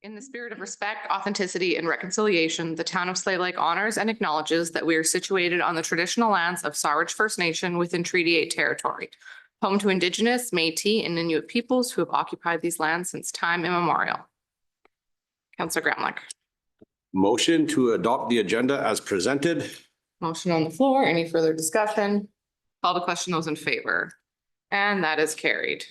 In the spirit of respect, authenticity, and reconciliation, the town of Slave Lake honors and acknowledges that we are situated on the traditional lands of Sawridge First Nation within Treaty 8 territory, home to Indigenous, Métis, and Inuit peoples who have occupied these lands since time immemorial. Councillor Gramlich. Motion to adopt the agenda as presented. Motion on the floor. Any further discussion? Call the question. Those in favor. And that is carried.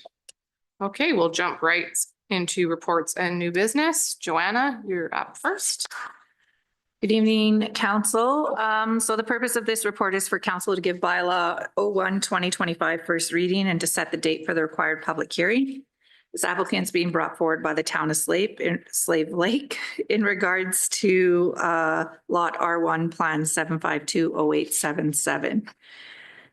Okay, we'll jump right into reports and new business. Joanna, you're up first. Good evening, council. So the purpose of this report is for council to give bylaw 01/2025 first reading and to set the date for the required public hearing. This applicant is being brought forward by the town of Slave Lake in regards to lot R1 plan 7520877.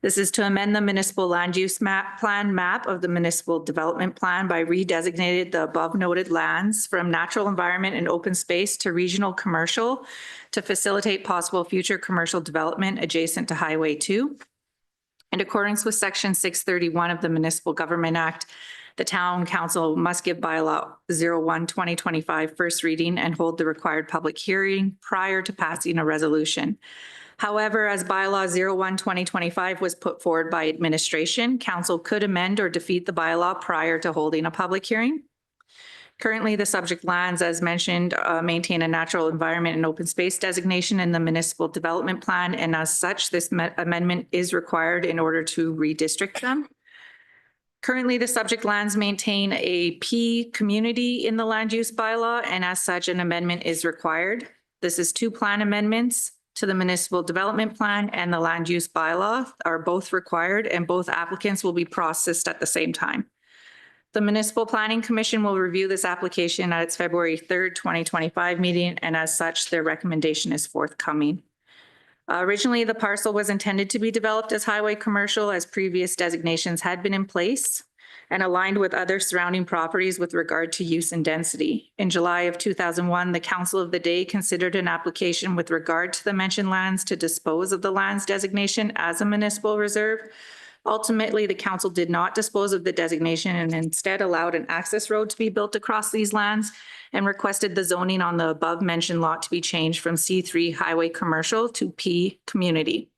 This is to amend the municipal land use plan map of the municipal development plan by redesignated the above noted lands from natural environment and open space to regional commercial to facilitate possible future commercial development adjacent to Highway 2. In accordance with Section 631 of the Municipal Government Act, the town council must give bylaw 01/2025 first reading and hold the required public hearing prior to passing a resolution. However, as bylaw 01/2025 was put forward by administration, council could amend or defeat the bylaw prior to holding a public hearing. Currently, the subject lands, as mentioned, maintain a natural environment and open space designation in the municipal development plan, and as such, this amendment is required in order to redistrict them. Currently, the subject lands maintain a P community in the land use bylaw, and as such, an amendment is required. This is two plan amendments to the municipal development plan and the land use bylaw are both required, and both applicants will be processed at the same time. The Municipal Planning Commission will review this application at its February 3rd, 2025 meeting, and as such, their recommendation is forthcoming. Originally, the parcel was intended to be developed as highway commercial as previous designations had been in place and aligned with other surrounding properties with regard to use and density. In July of 2001, the Council of the Day considered an application with regard to the mentioned lands to dispose of the lands designation as a municipal reserve. Ultimately, the council did not dispose of the designation and instead allowed an access road to be built across these lands and requested the zoning on the above mentioned lot to be changed from C3 highway commercial to P community.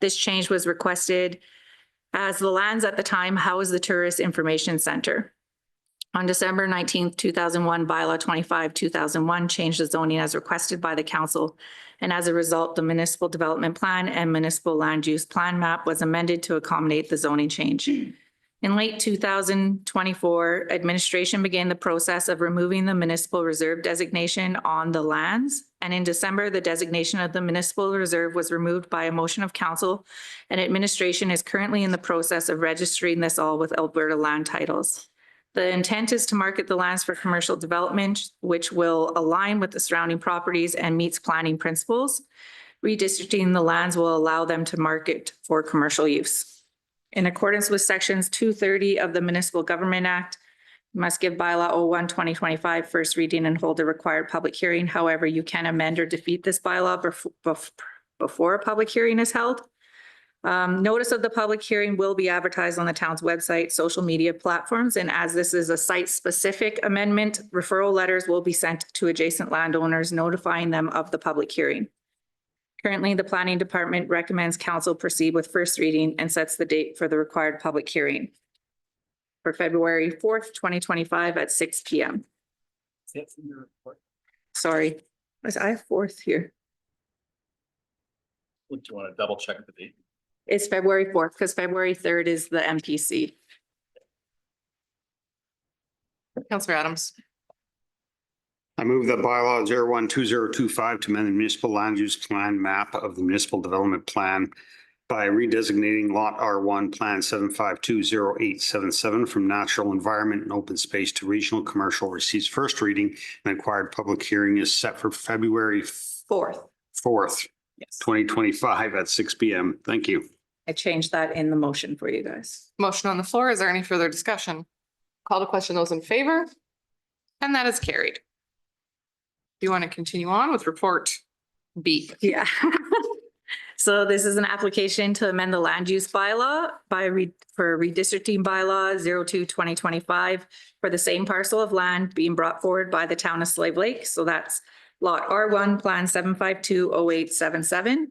This change was requested as the lands at the time housed the Tourist Information Center. On December 19th, 2001, bylaw 25/2001 changed the zoning as requested by the council. And as a result, the municipal development plan and municipal land use plan map was amended to accommodate the zoning change. In late 2024, administration began the process of removing the municipal reserve designation on the lands. And in December, the designation of the municipal reserve was removed by a motion of council, and administration is currently in the process of registering this all with Alberta land titles. The intent is to market the lands for commercial development, which will align with the surrounding properties and meets planning principles. Redistricting the lands will allow them to market for commercial use. In accordance with sections 230 of the Municipal Government Act, you must give bylaw 01/2025 first reading and hold a required public hearing. However, you can amend or defeat this bylaw before a public hearing is held. Notice of the public hearing will be advertised on the town's website, social media platforms, and as this is a site-specific amendment, referral letters will be sent to adjacent landowners notifying them of the public hearing. Currently, the Planning Department recommends council proceed with first reading and sets the date for the required public hearing for February 4th, 2025 at 6 p.m. Sorry, I have 4th here. Do you want to double check the date? It's February 4th because February 3rd is the MPC. Councillor Adams. I move that bylaw 01/2025 to amend the municipal land use plan map of the municipal development plan by redesignating lot R1 plan 7520877 from natural environment and open space to regional commercial receives first reading and acquired public hearing is set for February 4th, Yes. 2025 at 6 p.m. Thank you. I changed that in the motion for you guys. Motion on the floor. Is there any further discussion? Call the question. Those in favor. And that is carried. Do you want to continue on with report B? Yeah. So this is an application to amend the land use bylaw for redistricting bylaw 02-2025 for the same parcel of land being brought forward by the town of Slave Lake. So that's lot R1, plan 7520877.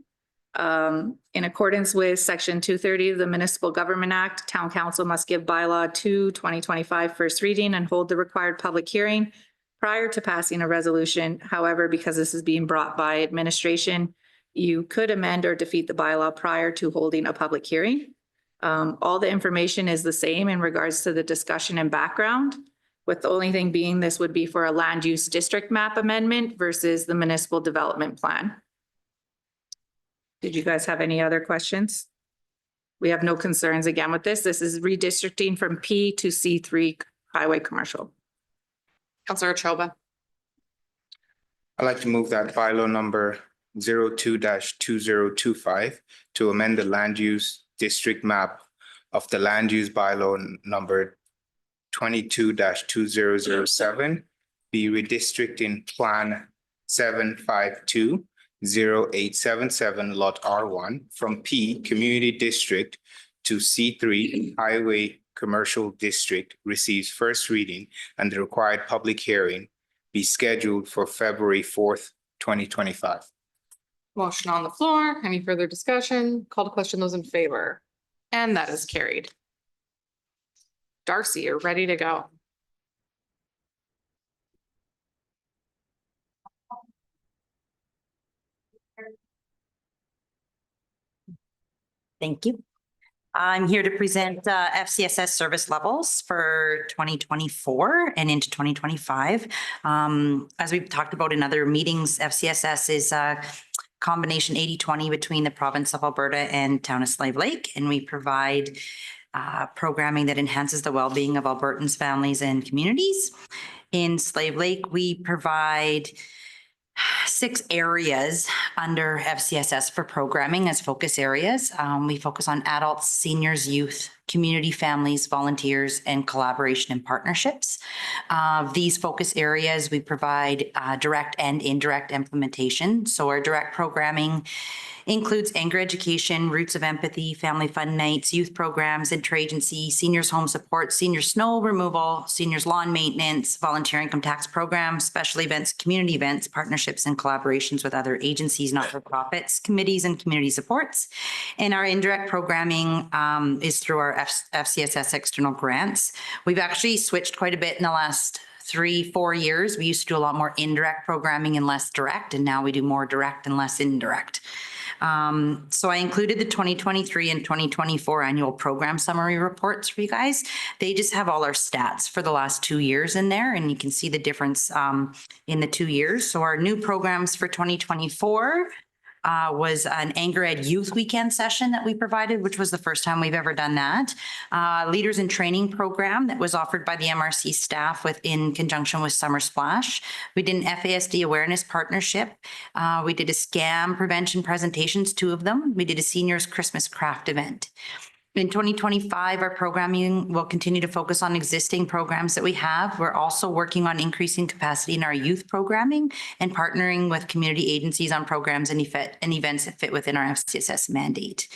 In accordance with section 230 of the Municipal Government Act, Town Council must give bylaw 2-2025 first reading and hold the required public hearing prior to passing a resolution. However, because this is being brought by administration, you could amend or defeat the bylaw prior to holding a public hearing. All the information is the same in regards to the discussion and background, with the only thing being this would be for a land use district map amendment versus the municipal development plan. Did you guys have any other questions? We have no concerns again with this. This is redistricting from P to C3 highway commercial. Counselor Choba. I'd like to move that bylaw number 02-2025 to amend the land use district map of the land use bylaw number 22-2007, be redistricting plan 7520877 lot R1 from P Community District to C3 Highway Commercial District receives first reading and the required public hearing be scheduled for February 4th, 2025. Motion on the floor. Any further discussion? Call to question those in favor. And that is carried. Darcy, you're ready to go. Thank you. I'm here to present FCSS service levels for 2024 and into 2025. As we've talked about in other meetings, FCSS is a combination 80-20 between the province of Alberta and town of Slave Lake, and we provide programming that enhances the well-being of Albertans, families, and communities. In Slave Lake, we provide 6 areas under FCSS for programming as focus areas. We focus on adults, seniors, youth, community, families, volunteers, and collaboration and partnerships. These focus areas, we provide direct and indirect implementation. So our direct programming includes anger education, roots of empathy, family fun nights, youth programs, interagency, seniors home support, senior snow removal, seniors lawn maintenance, volunteer income tax programs, special events, community events, partnerships and collaborations with other agencies, not-for-profits, committees, and community supports. And our indirect programming is through our FCSS external grants. We've actually switched quite a bit in the last 3-4 years. We used to do a lot more indirect programming and less direct, and now we do more direct and less indirect. So I included the 2023 and 2024 annual program summary reports for you guys. They just have all our stats for the last 2 years in there, and you can see the difference in the 2 years. So our new programs for 2024 was an Anger Ed Youth Weekend session that we provided, which was the first time we've ever done that. Leaders in Training program that was offered by the MRC staff in conjunction with Summer Splash. We did an FASD awareness partnership. We did a scam prevention presentations, 2 of them. We did a seniors Christmas craft event. In 2025, our programming will continue to focus on existing programs that we have. We're also working on increasing capacity in our youth programming and partnering with community agencies on programs and events that fit within our FCSS mandate.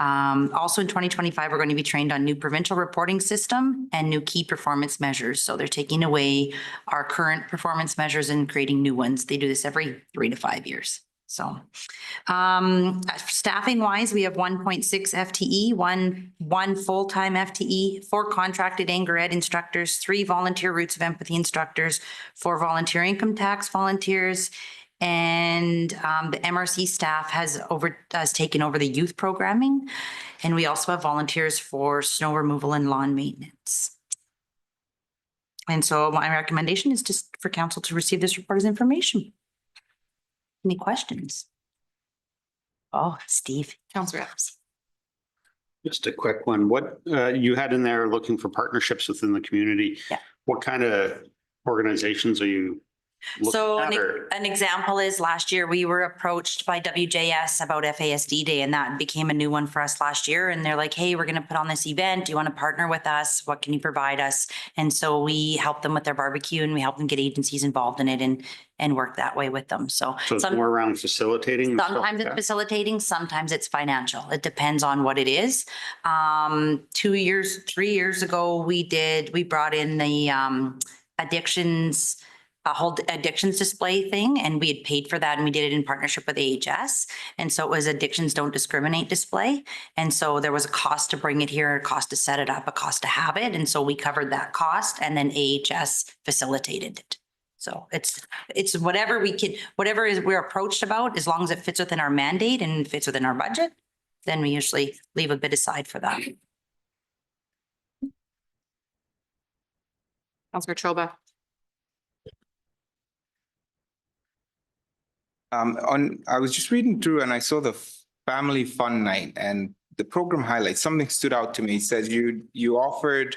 Also in 2025, we're going to be trained on new provincial reporting system and new key performance measures. So they're taking away our current performance measures and creating new ones. They do this every 3 to 5 years. So staffing wise, we have 1.6 FTE, one full-time FTE, 4 contracted Anger Ed instructors, 3 volunteer Roots of Empathy instructors, 4 volunteer income tax volunteers, and the MRC staff has taken over the youth programming. And we also have volunteers for snow removal and lawn maintenance. And so my recommendation is just for council to receive this report as information. Any questions? Oh, Steve. Counselor Adams. Just a quick one. What you had in there looking for partnerships within the community? Yeah. What kind of organizations are you So looking at or- an example is last year we were approached by WJS about FASD Day, and that became a new one for us last year. And they're like, hey, we're going to put on this event. Do you want to partner with us? What can you provide us? And so we help them with their barbecue and we help them get agencies involved in it and work that way with them. So So it's more around facilitating? and stuff sometimes like it's that? facilitating, sometimes it's financial. It depends on what it is. 3 years ago, we brought in the a whole addictions display thing, and we had paid for that, and we did it in partnership with AHS. And so it was Addictions Don't Discriminate display. And so there was a cost to bring it here, a cost to set it up, a cost to have it. And so we covered that cost, and then AHS facilitated it. So it's whatever we're approached about, as long as it fits within our mandate and fits within our budget, then we usually leave a bit aside for that. Councillor Choba. I was just reading through and I saw the family fun night and the program highlights, something stood out to me. It says you offered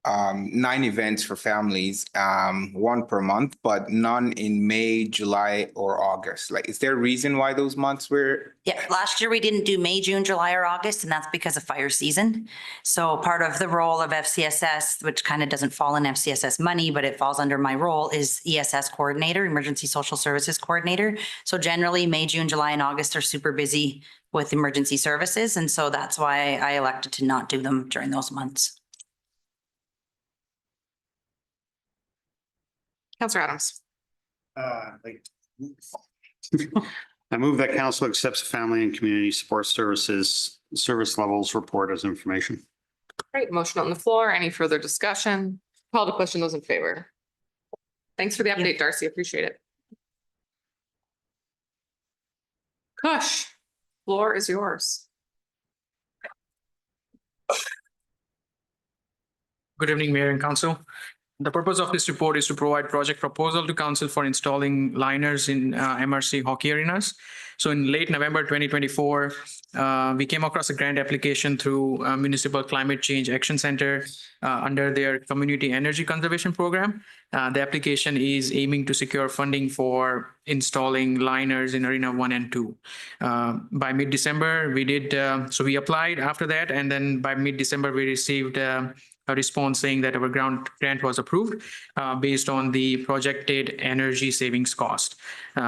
9 events for families, 1 per month, but none in May, July, or August. Like, is there a reason why those months were? Yeah, last year we didn't do May, June, July, or August, and that's because of fire season. So part of the role of FCSS, which kind of doesn't fall in FCSS money, but it falls under my role, is ESS coordinator, Emergency Social Services Coordinator. So generally, May, June, July, and August are super busy with emergency services. And so that's why I elected to not do them during those months. Councillor Adams. I move that council accepts the Family and Community Support Services service levels report as information. Great. Motion on the floor. Any further discussion? Call the question. Those in favor. Thanks for the update, Darcy. Appreciate it. Kush, floor is yours. Good evening, Mayor and Council. The purpose of this report is to provide project proposal to council for installing liners in MRC hockey arenas. So in late November 2024, we came across a grant application through Municipal Climate Change Action Center under their Community Energy Conservation Program. The application is aiming to secure funding for installing liners in Arena 1 and 2. By mid-December, we applied after that, and then by mid-December, we received a response saying that our grant was approved based on the projected energy savings cost.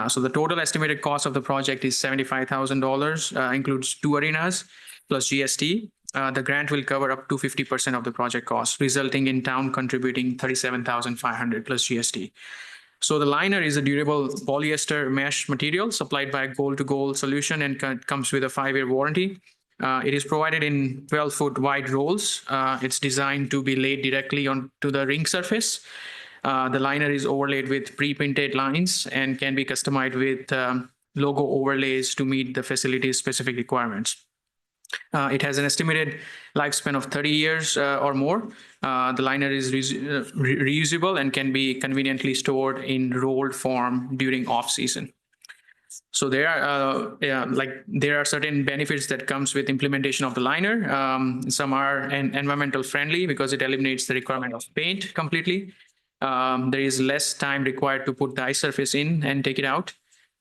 So the total estimated cost of the project is $75,000, includes 2 arenas plus GST. The grant will cover up to 50% of the project cost, resulting in town contributing $37,500 plus GST. So the liner is a durable polyester mesh material supplied by Gold to Gold Solution and comes with a 5-year warranty. It is provided in 12-foot wide rolls. It's designed to be laid directly onto the ring surface. The liner is overlaid with pre-printed lines and can be customized with logo overlays to meet the facility's specific requirements. It has an estimated lifespan of 30 years or more. The liner is reusable and can be conveniently stored in rolled form during off-season. So there are certain benefits that comes with implementation of the liner. Some are environmental friendly because it eliminates the requirement of paint completely. There is less time required to put the ice surface in and take it out.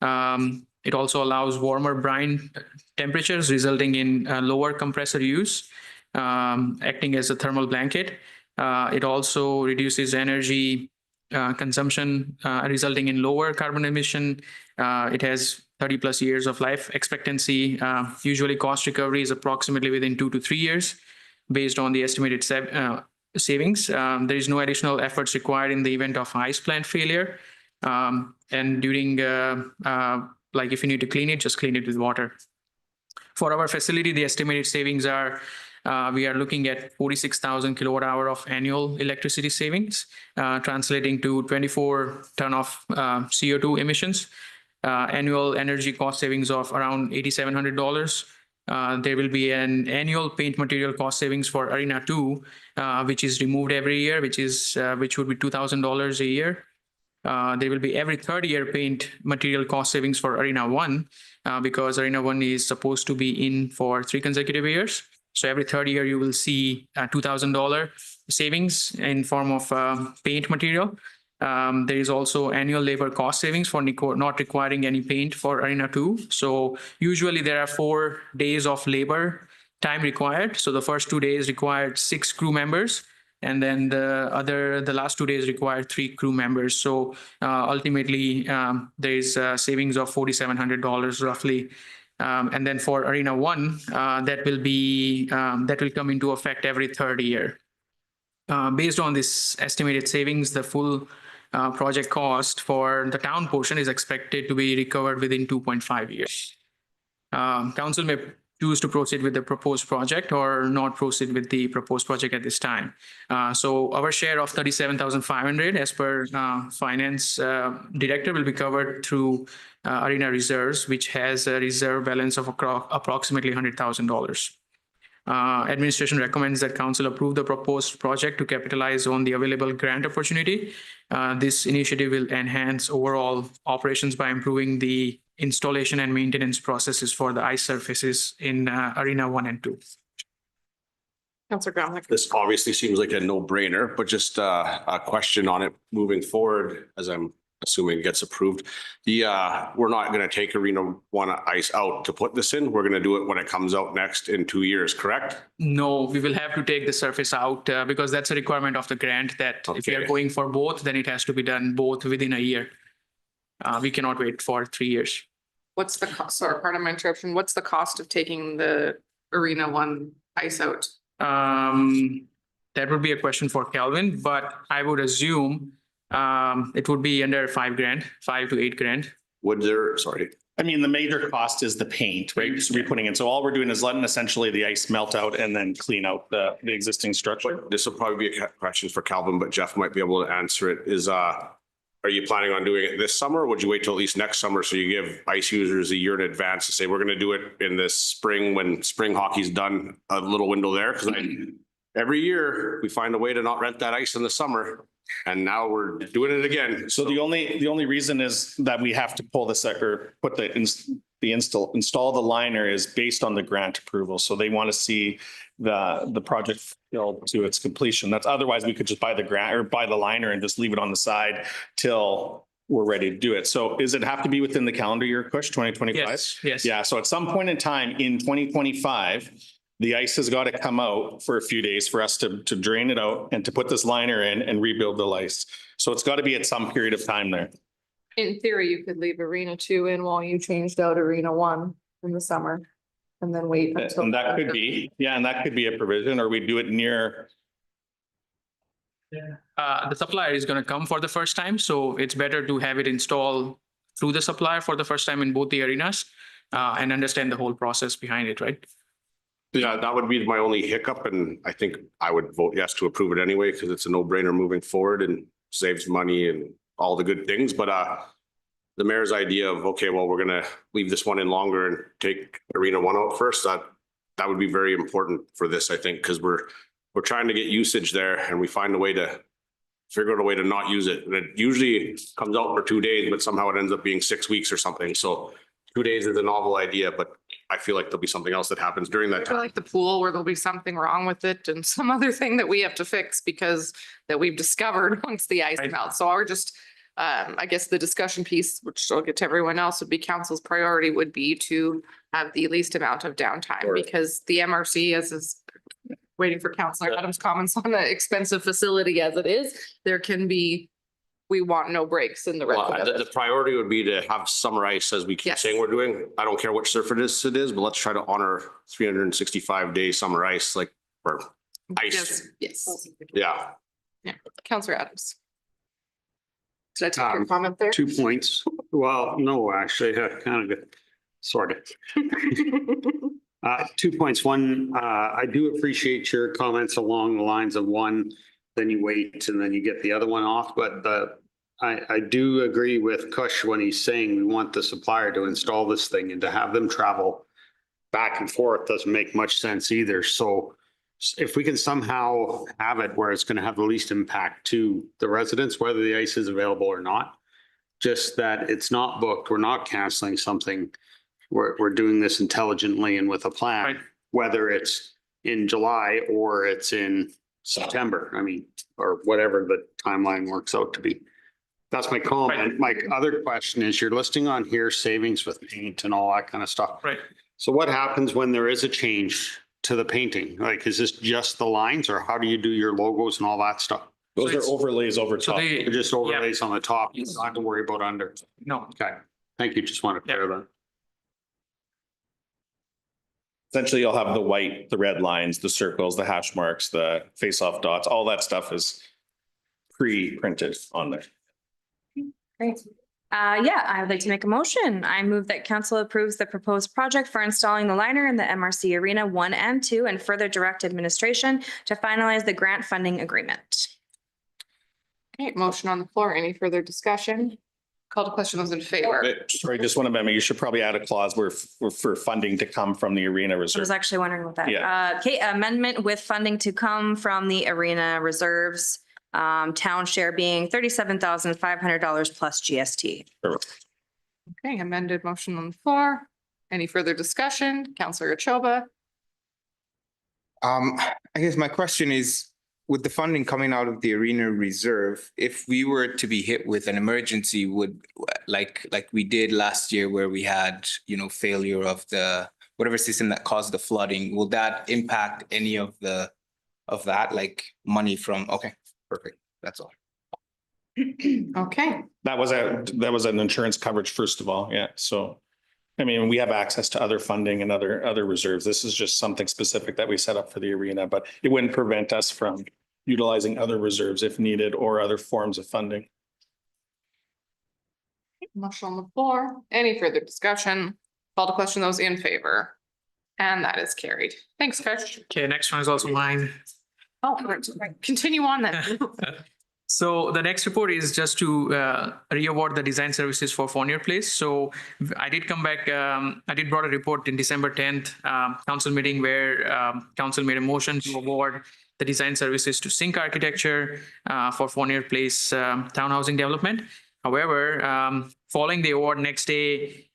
It also allows warmer brine temperatures, resulting in lower compressor use, acting as a thermal blanket. It also reduces energy consumption, resulting in lower carbon emission. It has 30 plus years of life expectancy. Usually cost recovery is approximately within 2 to 3 years based on the estimated savings. There is no additional efforts required in the event of ice plant failure. And during, if you need to clean it, just clean it with water. For our facility, the estimated savings are we are looking at 46,000 kilowatt hour of annual electricity savings, translating to 24 ton of CO2 emissions, annual energy cost savings of around $8,700. There will be an annual paint material cost savings for Arena 2, which is removed every year, which would be $2,000 a year. There will be every 3rd year paint material cost savings for Arena 1, because Arena 1 is supposed to be in for 3 consecutive years. So every 3rd year, you will see $2,000 savings in form of paint material. There is also annual labor cost savings for not requiring any paint for Arena 2. So usually there are 4 days of labor time required. So the first 2 days required 6 crew members. And then the last 2 days required 3 crew members. So ultimately, there is savings of $4,700 roughly. And then for Arena 1, that will come into effect every third year. Based on this estimated savings, the full project cost for the town portion is expected to be recovered within 2.5 years. Council may choose to proceed with the proposed project or not proceed with the proposed project at this time. So our share of 37,500 as per finance director will be covered through Arena Reserves, which has a reserve balance of approximately $100,000. Administration recommends that council approve the proposed project to capitalize on the available grant opportunity. This initiative will enhance overall operations by improving the installation and maintenance processes for the ice surfaces in Arena 1 and 2. Councillor Gromlich. This obviously seems like a no-brainer, but just a question on it moving forward, as I'm assuming it gets approved. We're not going to take Arena 1 ice out to put this in. We're going to do it when it comes out next in 2 years, correct? No, we will have to take the surface out because that's a requirement of the grant that if we are Okay. going for both, then it has to be done both within a year. We cannot wait for 3 years. What's the cost? Sorry, pardon my interruption. What's the cost of taking the Arena 1 ice out? That would be a question for Calvin, but I would assume it would be under $5,000, $5 to $8,000. Would there, sorry, I mean, the major cost is the paint, right? Just re-putting it. So all we're doing is letting essentially the ice melt out and then clean out the existing structure. this will probably be a question for Calvin, but Jeff might be able to answer it, is, are you planning on doing it this summer? Or would you wait till at least next summer so you give ice users a year in advance to say, we're going to do it in this spring when spring hockey's done, a little window there? Because every year we find a way to not rent that ice in the summer. And now we're doing it again. So the only reason is that we have to pull this or put install the liner is based on the grant approval. So they want to see the project filled to its completion. That's otherwise we could just buy the grant or buy the liner and just leave it on the side till we're ready to do it. So does it have to be within the calendar year, Kush, 2025? Yes. Yeah. So at some point in time in 2025, the ice has got to come out for a few days for us to drain it out and to put this liner in and rebuild the ice. So it's got to be at some period of time there. In theory, you could leave Arena 2 in while you changed out Arena 1 in the summer and then wait until. And that could be, and that could be a provision, or we do it near. The supplier is going to come for the first time, so it's better to have it installed through the supplier for the first time in both the arenas and understand the whole process behind it, right? Yeah, that would be my only hiccup, and I think I would vote yes to approve it anyway, because it's a no-brainer moving forward and saves money and all the good things, but the mayor's idea of, okay, well, we're gonna leave this one in longer and take Arena 1 out first, that would be very important for this, I think, because we're trying to get usage there and we find a way to figure out a way to not use it. And it usually comes out for 2 days, but somehow it ends up being 6 weeks or something. So 2 days is a novel idea, but I feel like there'll be something else that happens during that I feel time. like the pool where there'll be something wrong with it and some other thing that we have to fix because that we've discovered once the ice Right. melts. So our just, I guess the discussion piece, which I'll get to everyone else, would be council's priority would be to have the least amount of downtime Sure. because the MRC as is waiting for Councillor Adams' comments on the expensive facility as it is, there can be, we want no breaks in the rest Well, of the it. priority would be to have summer ice, as we keep Yes. saying we're doing. I don't care which surface it is, but let's try to honor 365-day summer ice, like, or ice. Yes, Yeah. Councillor Adams. Did I take your Um, comment there? 2 points. Well, no, actually, kind of sort of. 2 points. One, I do appreciate your comments along the lines of one, then you wait and then you get the other one off. But I do agree with Kush when he's saying we want the supplier to install this thing and to have them travel back and forth doesn't make much sense either. So if we can somehow have it where it's going to have the least impact to the residents, whether the ice is available or not, just that it's not booked, we're not canceling something. We're doing this intelligently and with a plan, Right. whether it's in July or it's in September, I mean, or whatever the timeline works out to be. That's my comment. My other question is you're listing on here savings with paint and all that kind of stuff. Right. So what happens when there is a change to the painting? Like, is this just the lines or how do you do your logos and all that stuff? Those So are it's- overlays over So top. they, It just overlays on the top. You don't have to worry about under. no, Okay. Thank you. Just want to clear that. Essentially, you'll have the white, the red lines, the circles, the hash marks, the face-off dots, all that stuff is pre-printed on there. Great. Yeah, I would like to make a motion. I move that council approves the proposed project for installing the liner in the MRC Arena 1 and 2 and further direct administration to finalize the grant funding agreement. Okay, motion on the floor. Any further discussion? Call to question, those in favor? Sorry, just one amendment. You should probably add a clause where for funding to come from the arena I was reserve. actually wondering about that. Yeah. Okay, amendment with funding to come from the arena reserves, town share being $37,500 plus GST. Okay, amended motion on the floor. Any further discussion? Counselor Choba? I guess my question is, with the funding coming out of the arena reserve, if we were to be hit with an emergency, would like we did last year where we had, failure of the whatever system that caused the flooding, will that impact any of that, like money from, okay, perfect, that's all. Okay, That was an insurance coverage, first of all. Yeah. So, I mean, we have access to other funding and other reserves. This is just something specific that we set up for the arena, but it wouldn't prevent us from utilizing other reserves if needed or other forms of funding. motion on the floor. Any further discussion? Call to question, those in favor? And that is carried. Thanks, Kush. okay, next one is also mine. Oh, continue on then. So the next report is just to re-award the design services for Fournier Place. So I did come back, I did brought a report in December 10th council meeting where council made a motion to award the design services to Sync Architecture for Fournier Place townhousing development. However, following the award next day,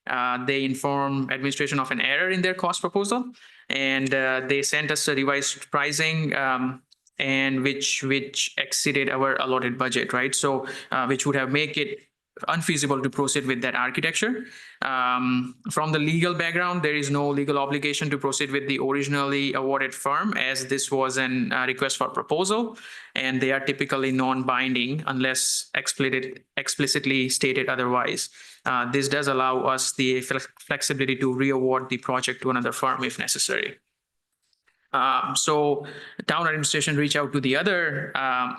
they informed administration of an error in their cost proposal. And they sent us a revised pricing and which exceeded our allotted budget, right? So which would have make it unfeasible to proceed with that architecture. From the legal background, there is no legal obligation to proceed with the originally awarded firm, as this was an request for proposal, and they are typically non-binding unless explicitly stated otherwise. This does allow us the flexibility to re-award the project to another firm if necessary. So town administration reached out to the other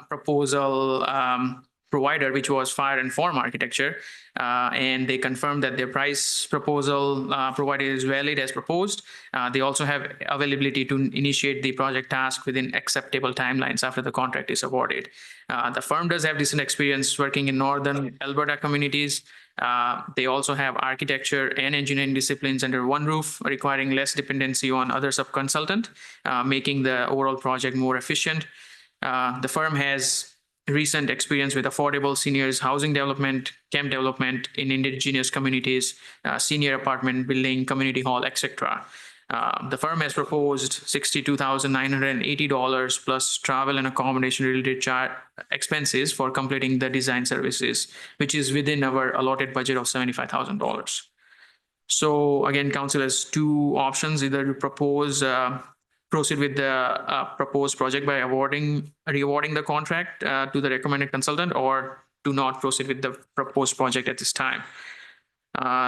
proposal provider, which was Fire and Form Architecture, and they confirmed that their price proposal provided is valid as proposed. They also have availability to initiate the project task within acceptable timelines after the contract is awarded. The firm does have recent experience working in northern Alberta communities. They also have architecture and engineering disciplines under one roof, requiring less dependency on other subconsultant, making the overall project more efficient. The firm has recent experience with affordable seniors housing development, camp development in indigenous communities, senior apartment building, community hall, etc. The firm has proposed $62,980 plus travel and accommodation related expenses for completing the design services, which is within our allotted budget of $75,000. So again, council has two options: either to proceed with the proposed project by re-awarding the contract to the recommended consultant, or do not proceed with the proposed project at this time.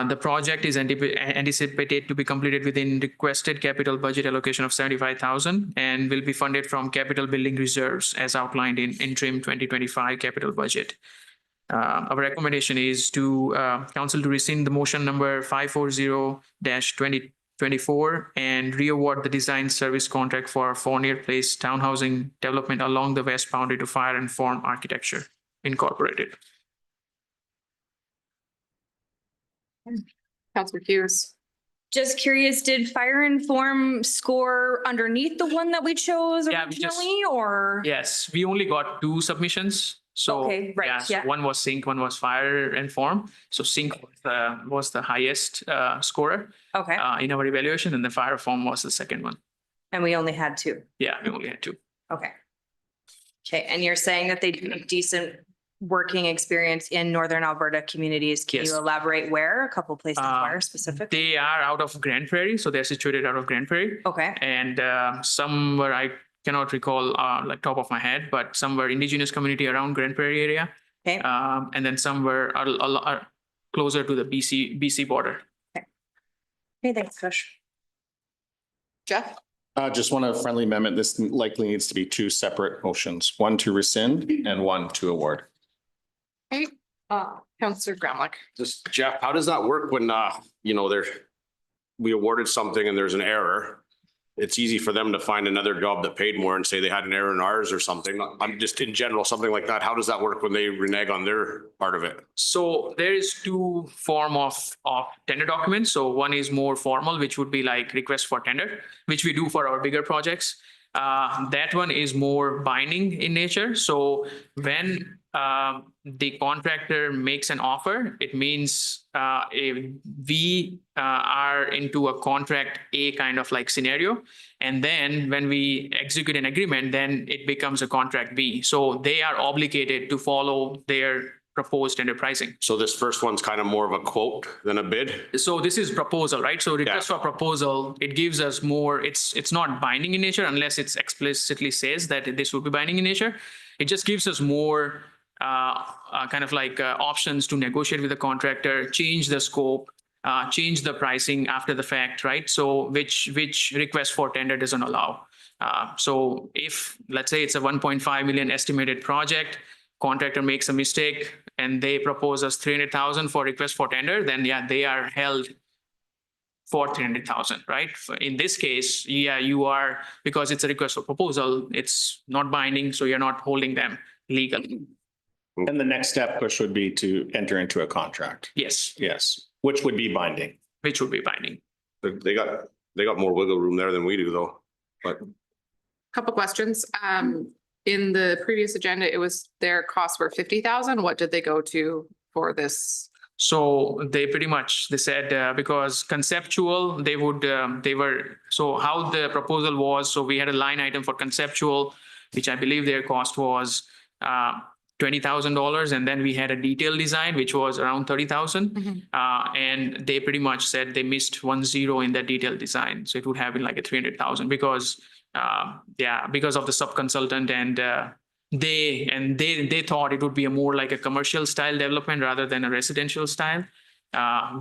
The project is anticipated to be completed within requested capital budget allocation of $75,000 and will be funded from capital building reserves as outlined in interim 2025 capital budget. Our recommendation is to council to rescind the motion number 540-2024 and re-award the design service contract for Fournier Place townhousing development along the west boundary to Fire and Form Architecture Incorporated. Counselor Hughes. Just curious, did Fire and Form score underneath the one that we chose Yeah, we just- originally, or? Yes, we only got two submissions. So Okay, right, so yeah. one was Sync, one was Fire and Form. So Sync was the highest scorer Okay, in our evaluation, and the Fire Form was the second one. and we only had two. Yeah, we only had two. Okay. Okay, and you're saying that they do decent working experience in Northern Alberta communities. Can Yes. you elaborate where, a couple places Uh, where specifically? They are out of Grand Prairie, so they're situated out of Grand Prairie. Okay, And some were, I cannot recall like top of my head, but some were indigenous community around Grand Prairie area. okay. And then some were are closer to the BC border. Okay, thanks, Kush. Jeff? Just want a friendly amendment. This likely needs to be two separate motions, one to rescind and one to award. Okay, Counselor Gramlich. Just Jeff, how does that work when, we awarded something and there's an error? It's easy for them to find another job that paid more and say they had an error in ours or something. I'm just in general, something like that. How does that work when they renege on their part of it? So there is two form of tender documents. So one is more formal, which would be like request for tender, which we do for our bigger projects. That one is more binding in nature. So when the contractor makes an offer, it means if we are into a contract A kind of like scenario. And then when we execute an agreement, then it becomes a contract B. So they are obligated to follow their proposed tender pricing. So this first one's kind of more of a quote than a bid? So this is proposal, right? So request for proposal, it gives us more, it's not binding in nature unless it's explicitly says that this would be binding in nature. It just gives us more kind of like options to negotiate with the contractor, change the scope, change the pricing after the fact, right? So which request for tender doesn't allow. So if, let's say it's a 1.5 million estimated project, contractor makes a mistake and they propose us 300,000 for request for tender, then yeah, they are held for 300,000, right? In this case, yeah, you are, because it's a request for proposal, it's not binding, so you're not holding them legally. And the next step, Kush, would be to enter into a contract. Yes, Yes, which would be binding. which would be binding. They got more wiggle room there than we do though, but. Couple questions. In the previous agenda, it was their costs were 50,000. What did they go to for this? So they pretty much, they said, because conceptual, they were, so how the proposal was, so we had a line item for conceptual, which I believe their cost was $20,000. And then we had a detailed design, which was around 30,000. And they pretty much said they missed 10 in that detailed design. So it would have been like a 300,000 because because of the sub-consultant and they thought it would be a more like a commercial style development rather than a residential style,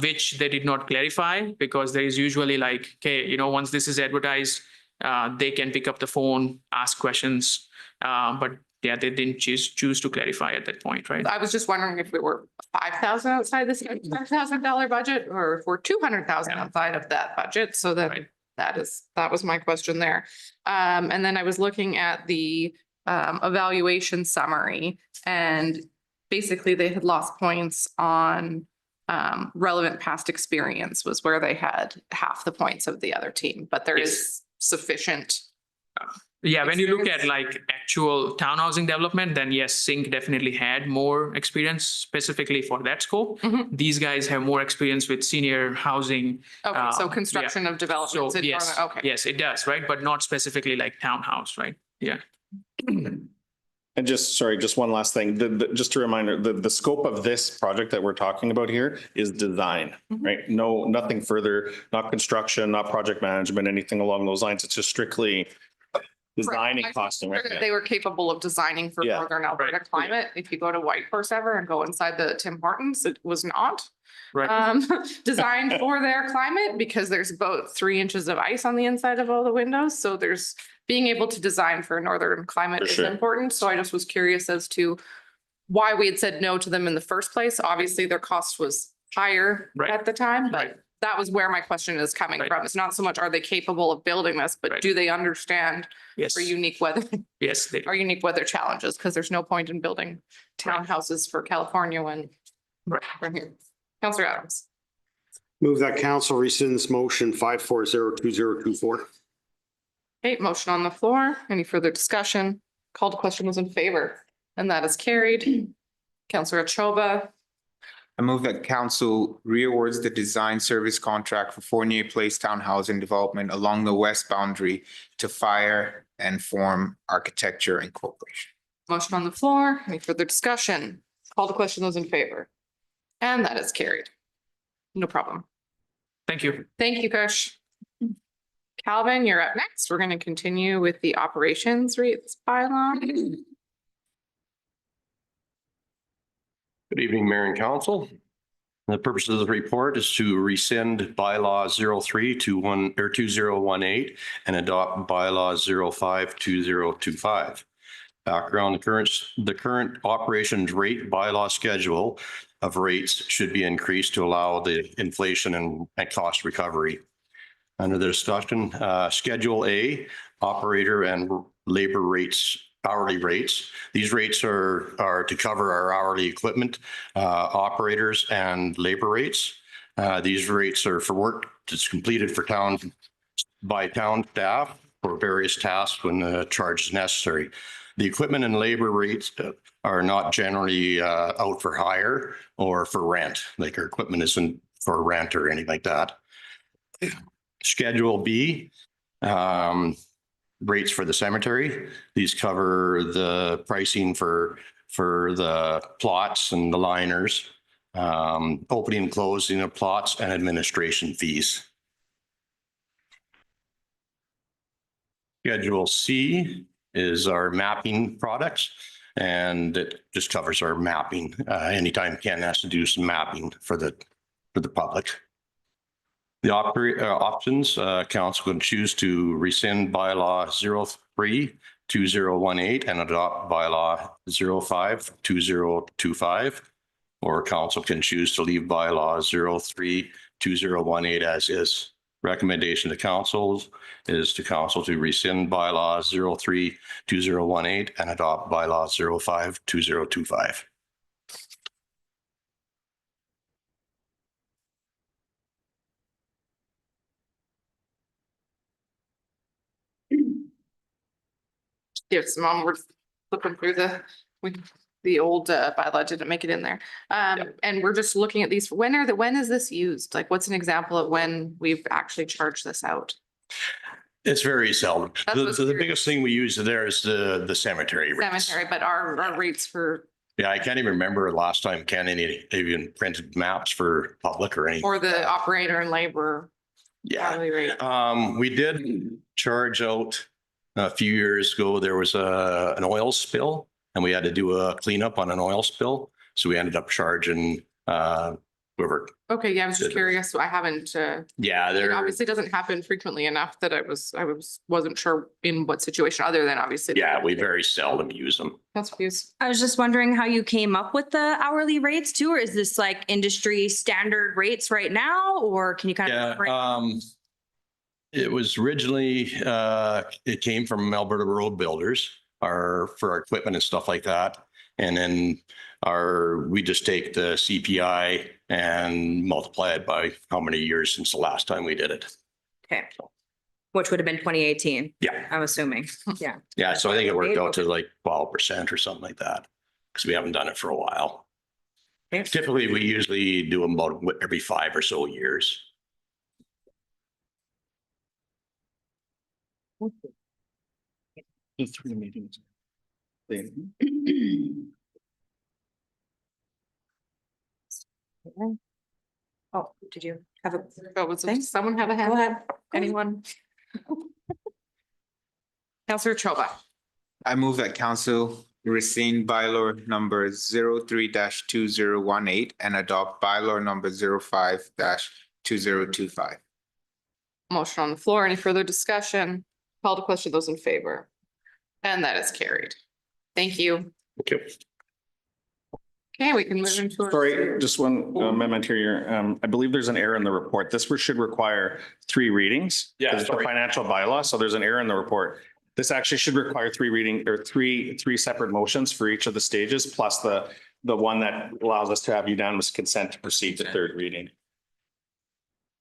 which they did not clarify because there is usually like, okay, once this is advertised, they can pick up the phone, ask questions. But yeah, they didn't choose to clarify at that point, right? I was just wondering if we were 5,000 outside this $5,000 budget or if we're 200,000 outside of that budget. So that Right. that was my question there. And then I was looking at the evaluation summary and basically they had lost points on relevant past experience was where they had half the points of the other team, but there is sufficient. Yeah, when you look at like actual townhousing development, then yes, Sync definitely had more experience specifically for that scope. Mhm. These guys have more experience with senior housing. Okay, so yeah. construction of So developments. in yes, Northern- Okay. yes, it does, right? But not specifically like townhouse, right? Yeah. And just one last thing, just a reminder, the scope of this project that we're talking about here is design, right? No, nothing further, not construction, not project management, anything along those lines. It's just strictly designing, Right. costing, right? They were capable of designing for Yeah. Northern Alberta Right. climate. If you go to Whitehorse ever and go inside the Tim Hortons, it was not Right. designed for their climate because there's about 3 inches of ice on the inside of all the windows. So there's being able to design for northern climate For is sure. important. So I just was curious as to why we had said no to them in the first place. Obviously, their cost was higher Right. at the time, Right. but that was where my question is coming Right. from. It's not so much are they capable of building this, but Right. do they understand Yes, our unique weather, yes, they do. our unique weather challenges? Because there's no point in building townhouses for California when Right. we're here. Counselor Adams. Move that council rescinds motion 54020224. Okay, motion on the floor. Any further discussion? Called question was in favor, and that is carried. Counselor Choba. I move that council reawards the design service contract for Fournier Place Townhousing Development along the west boundary to Fire and Form Architecture Incorporation. Motion on the floor. Any further discussion? Call the question, those in favor? And that is carried. No problem. Thank you. Thank you, Kush. Calvin, you're up next. We're going to continue with the operations rates bylaw. Good evening, Mayor and Council. The purpose of the report is to rescind bylaw 2018 and adopt bylaw 052025. Background, the current operations rate bylaw schedule of rates should be increased to allow the inflation and cost recovery. Under the discussion, Schedule A, operator and labor rates, hourly rates. These rates are to cover our hourly equipment, operators and labor rates. These rates are for work that's completed by town staff for various tasks when the charge is necessary. The equipment and labor rates are not generally out for hire or for rent, like our equipment isn't for rent or anything like that. Schedule B, rates for the cemetery. These cover the pricing for the plots and the liners, opening and closing of plots and administration fees. Schedule C is our mapping products, and it just covers our mapping. Anytime Ken has to do some mapping for the public. The options, council can choose to rescind bylaw 032018 and adopt bylaw 052025, or council can choose to leave bylaw 032018 as is. Recommendation to council is to rescind bylaw 032018 and adopt bylaw 052025. Yes, Mom, we're flipping through the old bylaw didn't make it in there. And we're just looking at these. When is this used? Like, what's an example of when we've actually charged this out? It's very seldom. That's what's The weird. biggest thing we use there is the cemetery rates. Cemetery, but our rates for, Yeah, I can't even remember the last time Ken even printed maps for public or anything. or the operator and labor Yeah. hourly rate. We did charge out a few years ago. There was an oil spill and we had to do a cleanup on an oil spill. So we ended up charging whoever. Okay, yeah, I was just curious. I haven't, Yeah, it there. obviously doesn't happen frequently enough that wasn't sure in what situation other than obviously. Yeah, we very seldom use them. That's confused. I was just wondering how you came up with the hourly rates too, or is this like industry standard rates right now, or can you kind of? Yeah, it was originally, it came from Alberta Road Builders, for our equipment and stuff like that. And then we just take the CPI and multiply it by how many years since the last time we did it. Okay. Which would have been 2018. Yeah. I'm assuming. Yeah. Yeah, so I think it worked out to like 12% or something like that, because we haven't done it for a while. Okay. Typically, we usually do them about every 5 or so years. The 3 meetings. Oh, did you have a? Does Thanks. someone have a hand? Go ahead. Anyone? Counselor Choba. I move that council rescind bylaw number 03-2018 and adopt bylaw number 05-2025. Motion on the floor. Any further discussion? Call to question, those in favor. And that is carried. Thank you. Okay. Okay, we can move into. Sorry, just one amendment here. I believe there's an error in the report. This should require 3 readings. Yeah, It's a sorry. financial bylaw, so there's an error in the report. This actually should require 3 reading or three separate motions for each of the stages, plus the one that allows us to have unanimous consent to proceed to 3rd reading.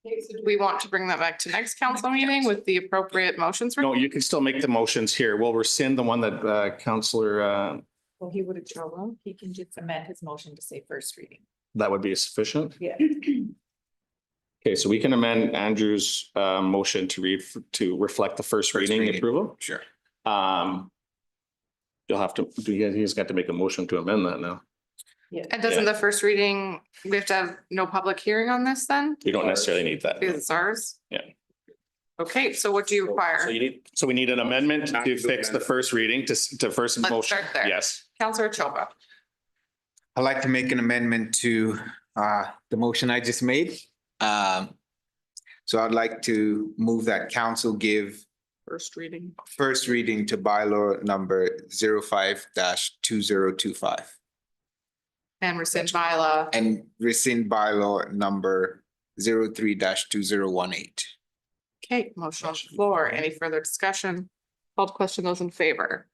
Okay, so do we want to bring that back to next council meeting with the appropriate motions? No, you can still make the motions here. We'll rescind the one that Councillor, Well, he would have chosen. He can just amend his motion to say first reading. that would be sufficient. Yeah. Okay, so we can amend Andrew's motion to reflect the first reading reading. approval. Sure. You'll have to, he's got to make a motion to amend that now. And doesn't the first reading, we have to have no public hearing on this then? You don't necessarily need that. Because it's ours? Yeah. Okay, so what do you require? So we need an amendment to fix the first reading to first Let's motion. start there. Yes. Counselor Chopa. I'd like to make an amendment to the motion I just made. So I'd like to move that council give First reading. first reading to bylaw number 05-2025 And rescind bylaw. and rescind bylaw number 03-2018. Okay, motion on the floor. Any further discussion? Called question, those in favor?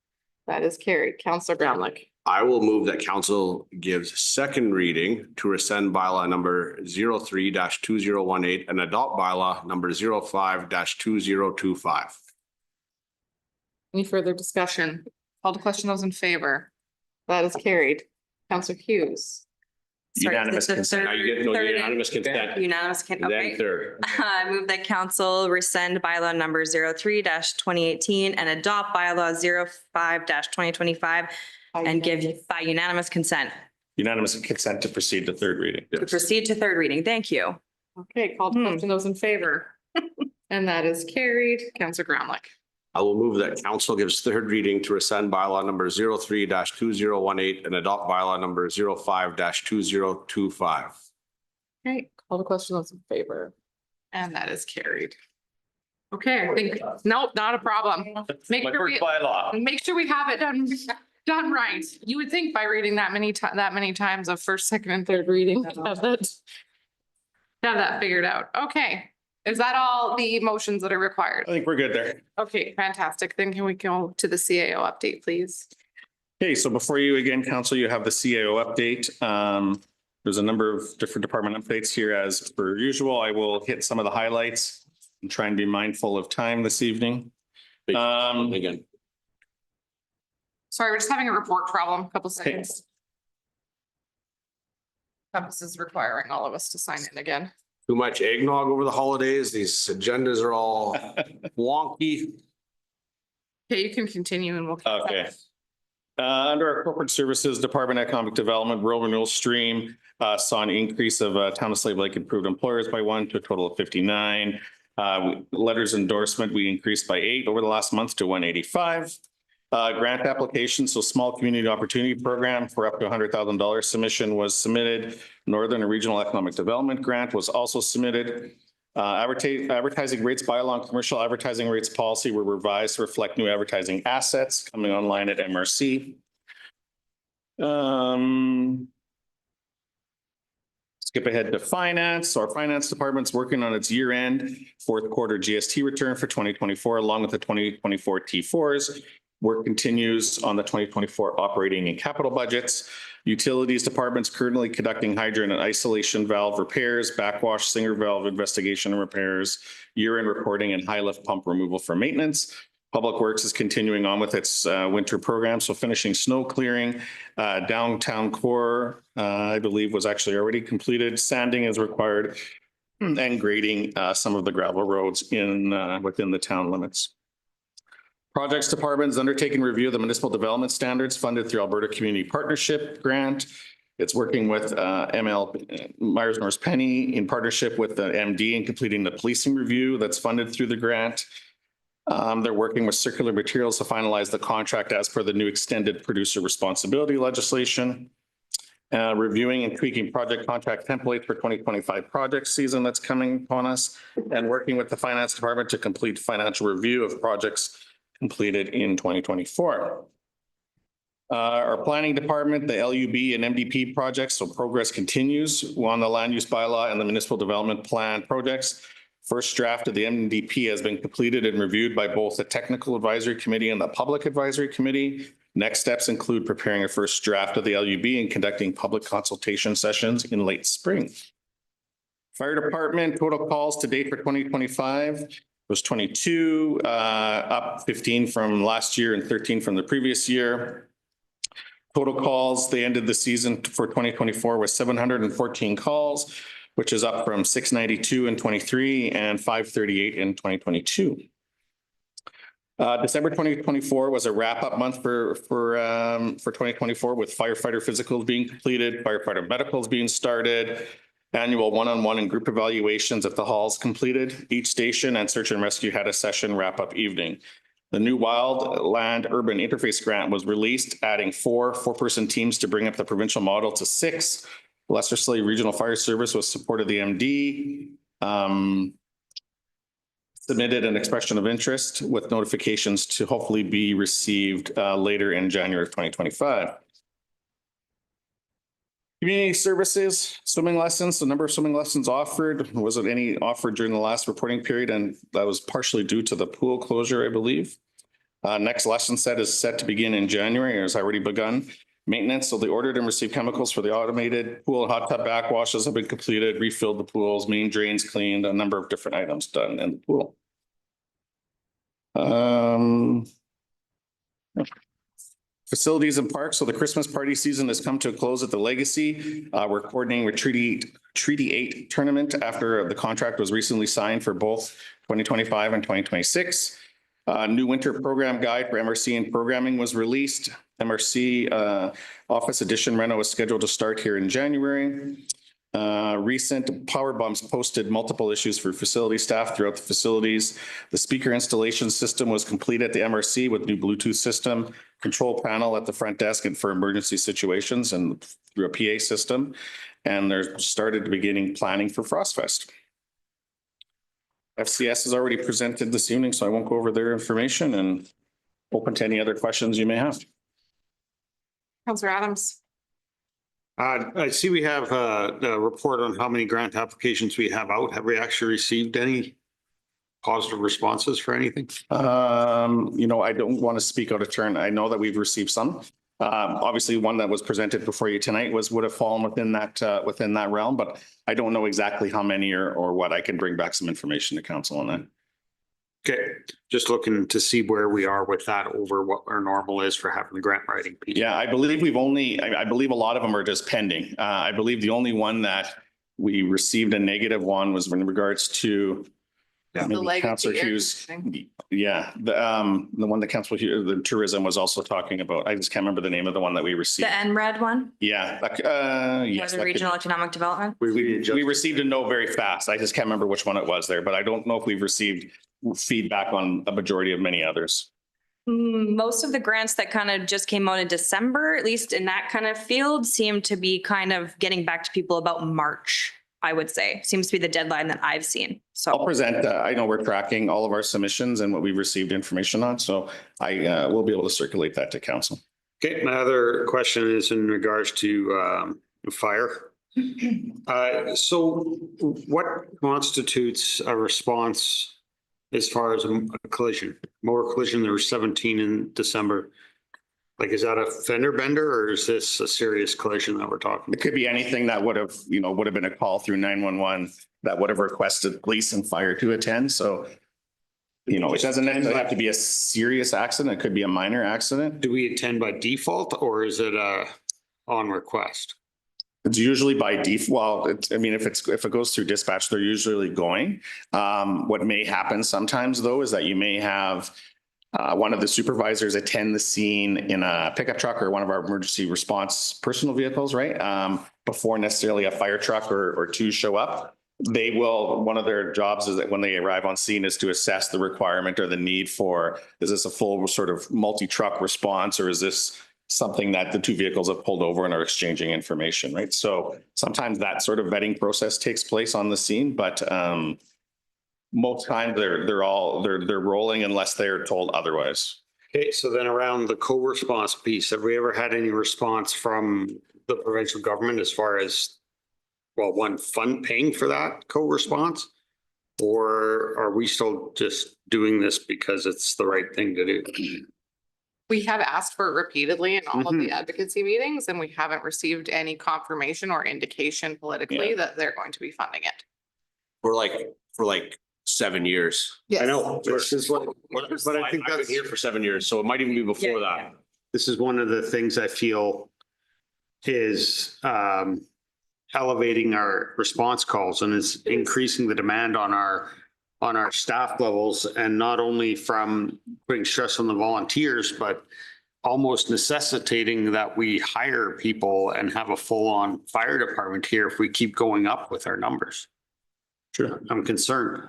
That is carried. Counselor Brownlick. I will move that council gives second reading to rescind bylaw number 03-2018 and adopt bylaw number 05-2025. Any further discussion? Called question, those in favor? That is carried. Counselor Hughes. Sorry, Unanimous the consent. Now third- you get no third- unanimous consent, Unanimous, then okay. third. I move that council rescind bylaw number 03-2018 and adopt bylaw 05-2025 and give by unanimous consent Unanimous consent to proceed to third reading. to proceed to third reading. Thank you. Okay, called question, those in favor? And that is carried. Counselor Brownlick. I will move that council gives third reading to rescind bylaw number 03-2018 and adopt bylaw number 05-2025. Okay, call the question, those in favor? And that is carried. Okay, I think, nope, not a problem. Make My sure first we, bylaw. make sure we have it done right. You would think by reading that many times of first, second, and third reading, have that figured out. Okay, is that all the motions that are required? I think we're good there. Okay, fantastic. Then can we go to the CAO update, please? Okay, so before you again, council, you have the CAO update. There's a number of different department updates here as per usual. I will hit some of the highlights and try and be mindful of time this evening. Again, Sorry, we're just having a report problem. Couple seconds. This is requiring all of us to sign in again. too much eggnog over the holidays. These agendas are all wonky. Okay, you can continue and we'll. Okay. Under our corporate services, Department of Economic Development, rural renewal stream saw an increase of Town of Slave Lake approved employers by 1 to a total of 59. Letters endorsement, we increased by 8 over the last month to 185. Grant application, so small community opportunity program for up to $100,000 submission was submitted. Northern Regional Economic Development Grant was also submitted. Advertising rates bylaw and commercial advertising rates policy were revised to reflect new advertising assets coming online at MRC. Skip ahead to finance. Our finance department's working on its year-end fourth quarter GST return for 2024, along with the 2024 T4s. Work continues on the 2024 operating and capital budgets. Utilities department's currently conducting hydrant and isolation valve repairs, backwash Singer valve investigation and repairs, year-end reporting and high lift pump removal for maintenance. Public Works is continuing on with its winter program, so finishing snow clearing. Downtown core, I believe, was actually already completed. Sanding is required and grading some of the gravel roads within the town limits. Projects Department is undertaking review of the municipal development standards funded through Alberta Community Partnership Grant. It's working with Myers Norris Penny in partnership with the MD in completing the policing review that's funded through the grant. They're working with Circular Materials to finalize the contract as per the new extended producer responsibility legislation. Reviewing and tweaking project contract templates for 2025 project season that's coming upon us, and working with the finance department to complete financial review of projects completed in 2024. Our planning department, the LUB and MDP projects, so progress continues on the land use bylaw and the municipal development plan projects. First draft of the MDP has been completed and reviewed by both the technical advisory committee and the public advisory committee. Next steps include preparing a first draft of the LUB and conducting public consultation sessions in late spring. Fire department total calls to date for 2025 was 22, up 15 from last year and 13 from the previous year. Total calls, they ended the season for 2024 with 714 calls, which is up from 692 in 23 and 538 in 2022. December 2024 was a wrap-up month for 2024 with firefighter physicals being completed, firefighter medicals being started, annual one-on-one and group evaluations at the halls completed. Each station and search and rescue had a session wrap-up evening. The new Wildland Urban Interface Grant was released, adding four-person teams to bring up the provincial model to 6. Lesser Slave Regional Fire Service was supported the MD. Submitted an expression of interest with notifications to hopefully be received later in January of 2025. Community services, swimming lessons, the number of swimming lessons offered, was it any offered during the last reporting period? And that was partially due to the pool closure, I believe. Next lesson set is set to begin in January, or has already begun. Maintenance, so they ordered and received chemicals for the automated pool and hot tub backwashes have been completed, refilled the pools, main drains cleaned, a number of different items done in the pool. Facilities and parks. So the Christmas party season has come to a close at the Legacy. We're coordinating with Treaty 8 tournament after the contract was recently signed for both 2025 and 2026. New winter program guide for MRC and programming was released. MRC office edition reno is scheduled to start here in January. Recent power bumps posted multiple issues for facility staff throughout the facilities. The speaker installation system was complete at the MRC with new Bluetooth system, control panel at the front desk and for emergency situations and through a PA system. And they're started beginning planning for Frostfest. FCS has already presented this evening, so I won't go over their information and open to any other questions you may have. Councillor Adams. I see we have a report on how many grant applications we have out. Have we actually received any positive responses for anything? I don't want to speak out of turn. I know that we've received some. Obviously, one that was presented before you tonight would have fallen within that realm, but I don't know exactly how many or what. I can bring back some information to council on that. Okay, just looking to see where we are with that over what our normal is for having the grant writing piece. Yeah, I believe I believe a lot of them are just pending. I believe the only one that we received a negative one was in regards to The Legacy Councillor air Hughes. conditioning. Yeah, the one that Councillor Hughes, the tourism was also talking about. I just can't remember the name of the one that we received. The NRED one? Yeah, yes. The Regional Economic Development? We received a no very fast. I just can't remember which one it was there, but I don't know if we've received feedback on a majority of many others. Most of the grants that kind of just came out in December, at least in that kind of field, seem to be kind of getting back to people about March, I would say. Seems to be the deadline that I've seen. I'll So present, I know we're tracking all of our submissions and what we've received information on, so I will be able to circulate that to council. Okay, my other question is in regards to fire. So what constitutes a response as far as a collision? Motor collision, there were 17 in December. Like, is that a fender bender or is this a serious collision that we're talking? It could be anything that would have been a call through 911 that would have requested police and fire to attend. So, it doesn't necessarily have to be a serious accident. It could be a minor accident. Do we attend by default or is it on request? It's usually by default. If it goes through dispatch, they're usually going. What may happen sometimes though, is that you may have one of the supervisors attend the scene in a pickup truck or one of our emergency response personal vehicles, right? Before necessarily a fire truck or two show up. One of their jobs is that when they arrive on scene is to assess the requirement or the need for, is this a full sort of multi-truck response or is this something that the two vehicles have pulled over and are exchanging information, right? So sometimes that sort of vetting process takes place on the scene, but most times they're rolling unless they're told otherwise. Okay, so then around the co-response piece, have we ever had any response from the provincial government as far as, well, one, fund paying for that co-response? Or are we still just doing this because it's the right thing to do? We have asked for it repeatedly in all of the advocacy meetings and we haven't received any confirmation or indication politically that they're going to be funding it. For like 7 years. Yes. I know, this is what, but I think I've that's been here for 7 years, so it might even be before that. this is one of the things I feel is elevating our response calls and is increasing the demand on our on our staff levels, and not only from putting stress on the volunteers, but almost necessitating that we hire people and have a full-on fire department here if we keep going up with our numbers. Sure. I'm concerned.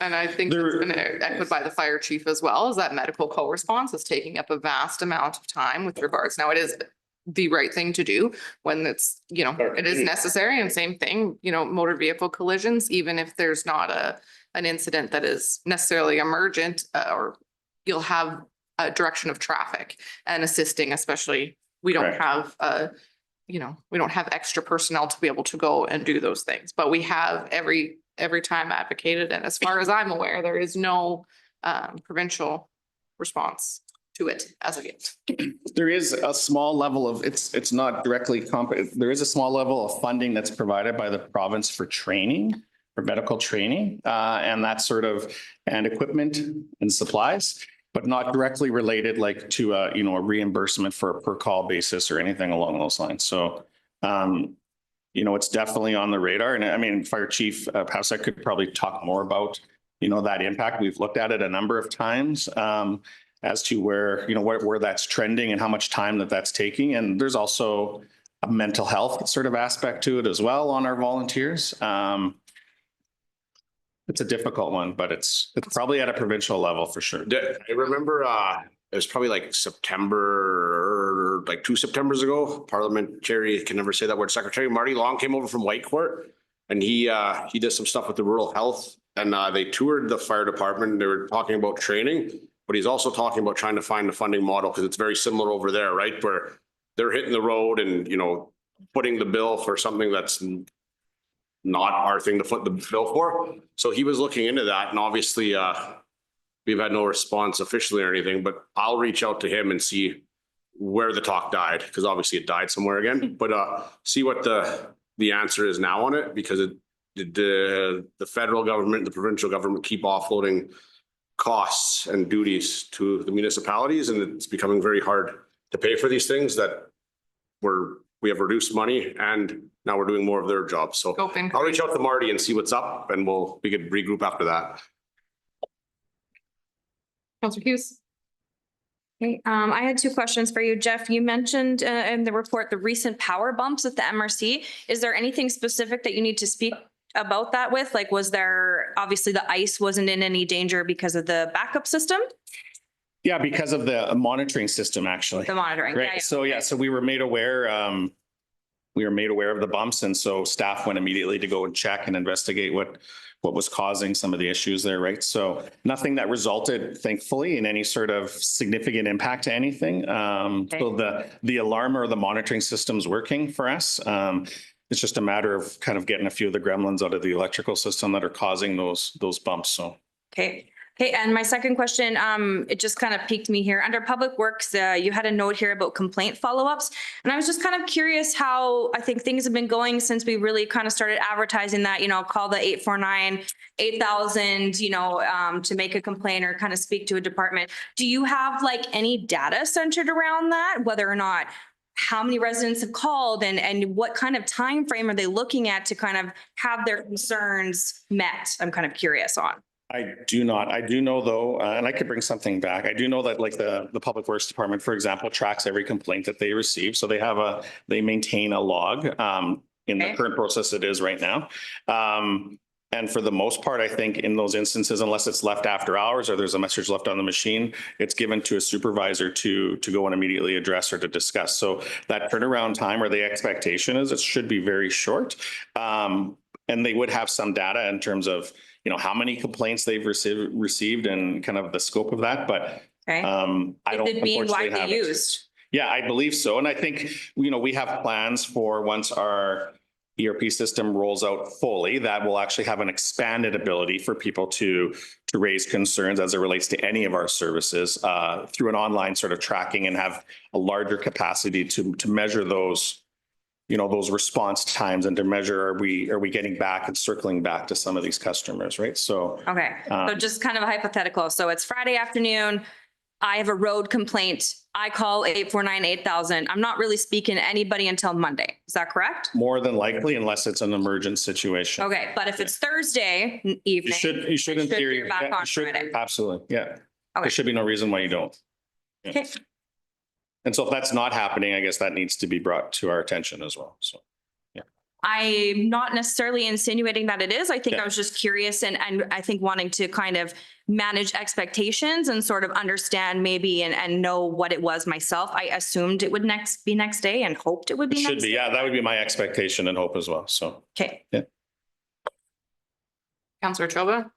And I think that's been echoed by the fire chief as well, is that medical co-response is taking up a vast amount of time with regards. Now, it is the right thing to do when it's, you know, it is necessary, and same thing, you know, motor vehicle collisions, even if there's not an incident that is necessarily emergent, or you'll have a direction of traffic and assisting, especially, we don't Correct. have you know, we don't have extra personnel to be able to go and do those things, but we have every time advocated. And as far as I'm aware, there is no provincial response to it as of yet. There is a small level of, it's not directly there is a small level of funding that's provided by the province for training, for medical training, and that sort of, and equipment and supplies, but not directly related like to a, you know, a reimbursement for a per call basis or anything along those lines. So, you know, it's definitely on the radar. And I mean, Fire Chief Pasek could probably talk more about, you know, that impact. We've looked at it a number of times as to where, you know, where that's trending and how much time that's taking. And there's also a mental health sort of aspect to it as well on our volunteers. It's a difficult one, but it's probably at a provincial level for sure. I remember it was probably like September, like 2 Septembers ago, Parliamentary, can never say that word, Secretary Marty Long came over from Whitecourt, and he did some stuff with the rural health, and they toured the fire department. They were talking about training, but he's also talking about trying to find the funding model, because it's very similar over there, right? Where they're hitting the road and, you know, footing the bill for something that's not our thing to foot the bill for. So he was looking into that, and obviously we've had no response officially or anything, but I'll reach out to him and see where the talk died, because obviously it died somewhere again, but see what the answer is now on it, because the federal government, the provincial government keep offloading costs and duties to the municipalities, and it's becoming very hard to pay for these things that we have reduced money, and now we're doing more of their job. So Scoping. I'll reach out to Marty and see what's up, and we could regroup after that. Councillor Hughes. Okay, I had two questions for you, Jeff. You mentioned in the report, the recent power bumps at the MRC. Is there anything specific that you need to speak about that with? Like, was there, obviously the ice wasn't in any danger because of the backup system? Yeah, because of the monitoring system, actually. The monitoring. Right. Yeah, So, yeah, so we were made aware of the bumps, and so staff went immediately to go and check and investigate what was causing some of the issues there, right? So nothing that resulted, thankfully, in any sort of significant impact to anything. So the alarm or the monitoring system's working for us. It's just a matter of kind of getting a few of the gremlins out of the electrical system that are causing those bumps, so. Okay. Okay, and my second question, it just kind of piqued me here. Under Public Works, you had a note here about complaint follow-ups. And I was just kind of curious how I think things have been going since we really kind of started advertising that, you know, call the 849-8000, you know, to make a complaint or kind of speak to a department. Do you have like any data centered around that, whether or not how many residents have called and what kind of time frame are they looking at to kind of have their concerns met? I'm kind of curious on. I do not. I do know though, and I could bring something back. I do know that like the Public Works Department, for example, tracks every complaint that they receive. So they maintain a log in the current process it is right now. And for the most part, I think in those instances, unless it's left after hours or there's a message left on the machine, it's given to a supervisor to go and immediately address or to discuss. So that turnaround time or the expectation is it should be very short. And they would have some data in terms of, you know, how many complaints they've received and kind of the scope of that, but I don't being unfortunately have widely it. used. Yeah, I believe so. And I think, you know, we have plans for once our ERP system rolls out fully, that will actually have an expanded ability for people to raise concerns as it relates to any of our services through an online sort of tracking, and have a larger capacity to measure those, you know, those response times, and to measure, are we getting back and circling back to some of these customers, right? So. Okay, so just kind of a hypothetical. So it's Friday afternoon, I have a road complaint. I call 849-8000. I'm not really speaking to anybody until Monday. Is that correct? More than likely, unless it's an emergent situation. Okay, but if it's Thursday evening. You should in should theory. hear back yeah, you on should- Friday. Absolutely, yeah. Okay. There should be no reason why you don't. Yeah. Okay. And so if that's not happening, I guess that needs to be brought to our attention as well. So. I'm not necessarily insinuating that it is. I think I was just curious and I think wanting to kind of manage expectations and sort of understand maybe and know what it was myself. I assumed it would be next day and hoped it would be It next should be, day. yeah, that would be my expectation and hope as well. So. Okay. Counselor Choba,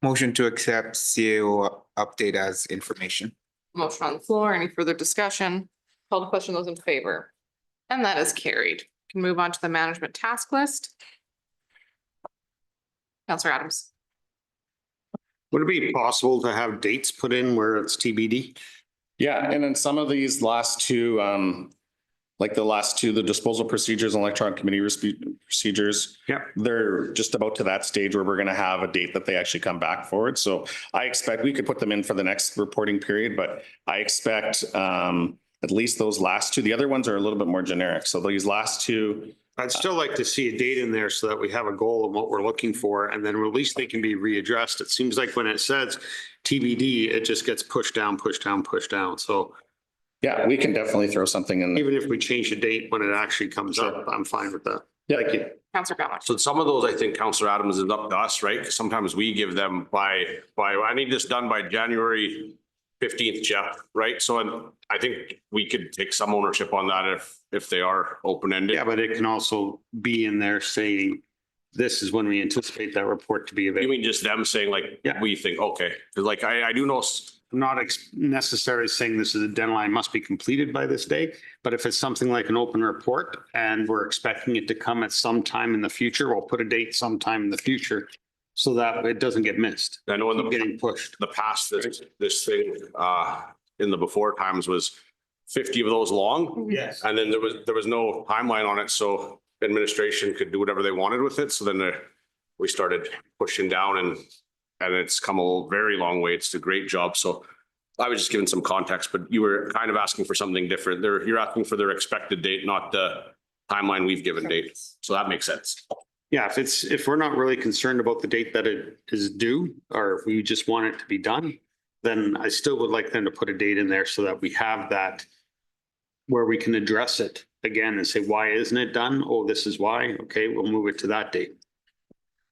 Motion to accept CAO update as information. motion on the floor. Any further discussion? Call the question. Those in favor? And that is carried. Can move on to the management task list. Counselor Adams. Would it be possible to have dates put in where it's TBD? Yeah, and then some of these last two, like the disposal procedures and electronic committee procedures. Yeah. They're just about to that stage where we're going to have a date that they actually come back forward. So I expect we could put them in for the next reporting period, but I expect at least those last two. The other ones are a little bit more generic. So these last two. I'd still like to see a date in there so that we have a goal of what we're looking for, and then at least they can be readdressed. It seems like when it says TBD, it just gets pushed down, pushed down, pushed down. So Yeah, we can definitely throw something in. even if we change the date when it actually comes up, I'm fine with that. Yeah. Thank you. Counselor Gallagher. So some of those, I think, Counselor Adams, is up to us, right? 'Cause sometimes we give them by, I need this done by January 15th, Jeff, right? So and I think we could take some ownership on that if they are open-ended. Yeah, but it can also be in there saying, this is when we anticipate that report to be You available. mean just them saying like, Yeah. we think, okay, 'cause like I do know I'm not necessarily saying this is a deadline must be completed by this day, but if it's something like an open report and we're expecting it to come at some time in the future, we'll put a date sometime in the future so that it doesn't get missed. I know in Keep the getting pushed. past, this thing in the before times was 50 of those long. Yes. And then there was no timeline on it, so administration could do whatever they wanted with it. So then we started pushing down and it's come a very long way. It's a great job. So I was just giving some context, but you were kind of asking for something different. You're asking for their expected date, not the timeline we've given date. So that makes sense. Yeah, if we're not really concerned about the date that it is due, or if we just want it to be done, then I still would like them to put a date in there so that we have that where we can address it again and say, why isn't it done? Oh, this is why. Okay, we'll move it to that date.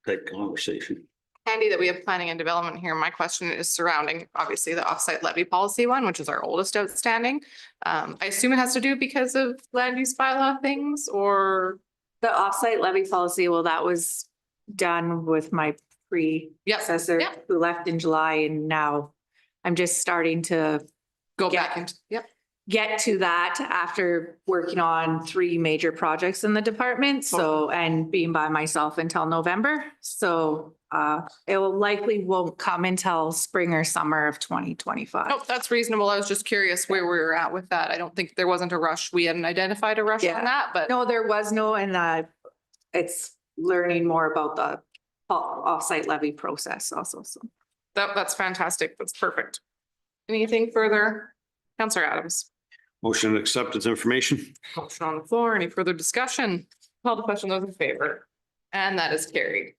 Type conversation. Handy that we have planning and development here. My question is surrounding, obviously, the offsite levy policy one, which is our oldest outstanding. I assume it has to do because of land use bylaw things or, The offsite levy policy, well, that was done with my predecessor yeah. who left in July, and now I'm just starting to go Yeah. back into, yep. get to that after working on 3 major projects in the department. So, and being by myself until November. So it will likely won't come until spring or summer of 2025. Oh, that's reasonable. I was just curious where we were at with that. I don't think there wasn't a rush. We hadn't identified a rush Yeah. on that, but No, there was no, and it's learning more about the offsite levy process also. So that's fantastic. That's perfect. Anything further? Counselor Adams. Motion to accept its information. Motion on the floor. Any further discussion? Call the question. Those in favor? And that is carried.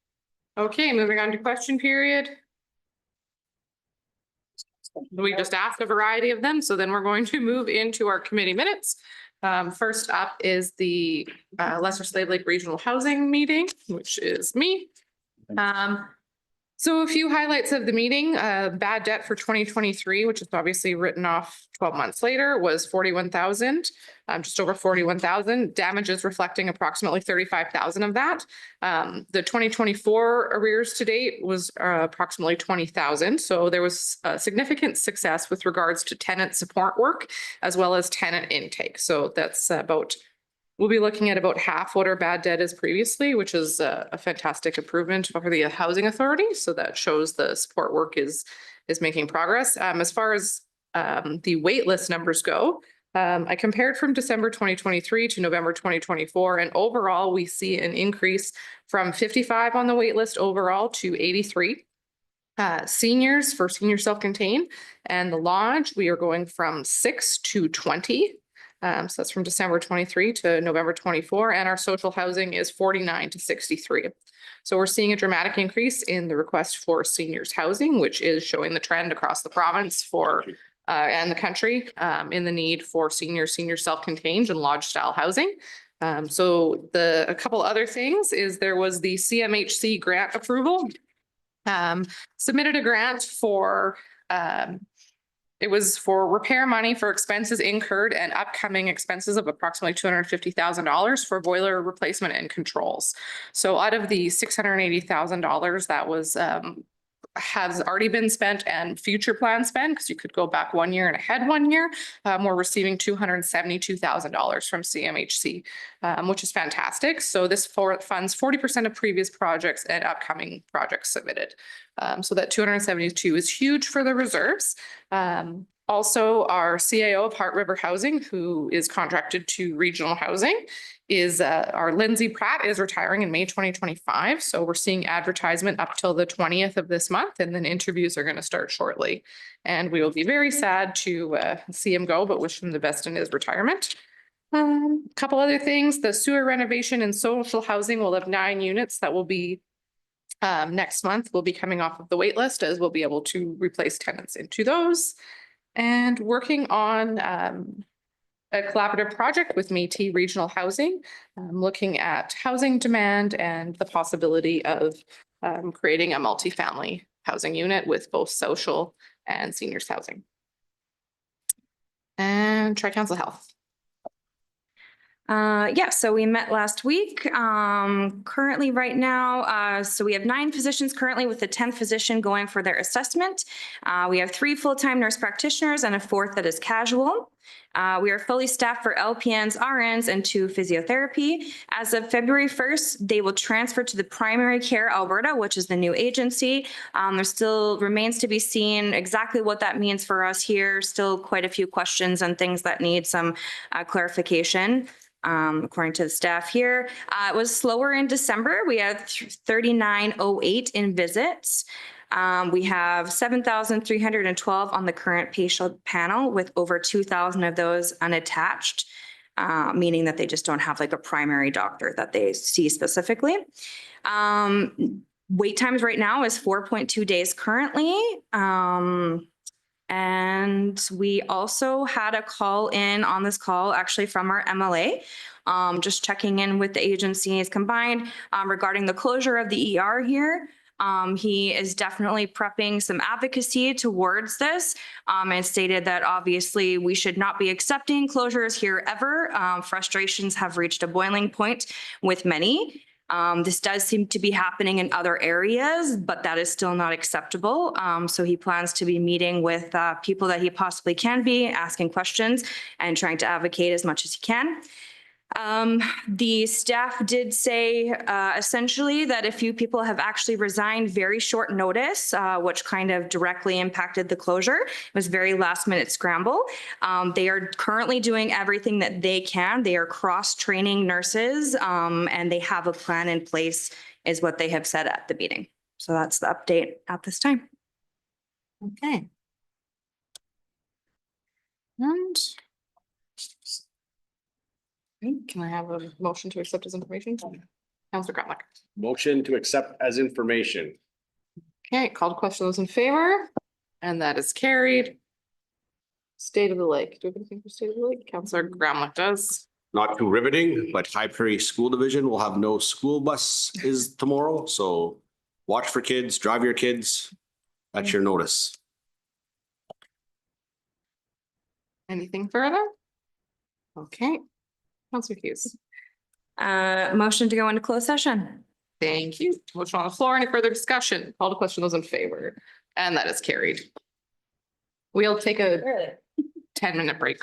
Okay, moving on to question period. We just asked a variety of them, so then we're going to move into our committee minutes. First up is the Lesser Slave Lake Regional Housing Meeting, which is me. So a few highlights of the meeting, bad debt for 2023, which is obviously written off 12 months later, was 41,000, just over 41,000. Damages reflecting approximately 35,000 of that. The 2024 arrears to date was approximately 20,000. So there was significant success with regards to tenant support work as well as tenant intake. So that's we'll be looking at about half what our bad debt is previously, which is a fantastic improvement for the housing authority. So that shows the support work is making progress. As far as the wait list numbers go, I compared from December 2023 to November 2024, and overall we see an increase from 55 on the wait list overall to 83. Seniors for senior self-contained, and the lodge, we are going from 6 to 20. So that's from December 23 to November 24, and our social housing is 49 to 63. So we're seeing a dramatic increase in the request for seniors housing, which is showing the trend across the province for and the country in the need for senior self-contained and lodge style housing. So a couple other things is there was the CMHC grant approval. Submitted a grant for it was for repair money for expenses incurred and upcoming expenses of approximately $250,000 for boiler replacement and controls. So out of the $680,000 that was has already been spent and future plan spent, because you could go back 1 year and ahead 1 year, we're receiving $272,000 from CMHC, which is fantastic. So this funds 40% of previous projects and upcoming projects submitted. So that 272 is huge for the reserves. Also, our CAO of Heart River Housing, who is contracted to regional housing, is our Lindsay Pratt is retiring in May 2025. So we're seeing advertisement up till the 20th of this month, and then interviews are going to start shortly. And we will be very sad to see him go, but wish him the best in his retirement. A couple other things, the sewer renovation and social housing will have 9 units that will be next month. Will be coming off of the wait list, as we'll be able to replace tenants into those. And working on a collaborative project with Métis Regional Housing, looking at housing demand and the possibility of creating a multifamily housing unit with both social and seniors housing. And Tri-Council Health. Yeah, so we met last week. Currently right now, so we have 9 physicians currently, with the 10th physician going for their assessment. We have 3 full-time nurse practitioners and a 4th that is casual. We are fully staffed for LPNs, RNs, and 2 physiotherapy. As of February 1st, they will transfer to the Primary Care Alberta, which is the new agency. There still remains to be seen exactly what that means for us here. Still quite a few questions and things that need some clarification. According to the staff here, it was slower in December. We had 3908 in visits. We have 7,312 on the current patient panel, with over 2,000 of those unattached, meaning that they just don't have like a primary doctor that they see specifically. Wait times right now is 4.2 days currently. And we also had a call in on this call actually from our MLA, just checking in with the agencies combined regarding the closure of the ER here. He is definitely prepping some advocacy towards this, and stated that obviously we should not be accepting closures here ever. Frustrations have reached a boiling point with many. This does seem to be happening in other areas, but that is still not acceptable. So he plans to be meeting with people that he possibly can be, asking questions and trying to advocate as much as he can. The staff did say essentially that a few people have actually resigned very short notice, which kind of directly impacted the closure. It was very last minute scramble. They are currently doing everything that they can. They are cross-training nurses, and they have a plan in place, is what they have said at the meeting. So that's the update at this time. Okay. And can I have a motion to accept as information? Councillor Grumlock. Motion to accept as information. Okay, called question, those in favor? And that is carried. State of the Lake. Do we have anything for State of the Lake? Councillor Grumlock does. Not too riveting, but High Prairie School Division will have no school bus is tomorrow, so watch for kids, drive your kids. That's your notice. Anything further? Okay. Councillor Hughes. Motion to go into closed session. Thank you. Motion on the floor. Any further discussion? Call to question, those in favor. And that is carried. We'll take a 10-minute break.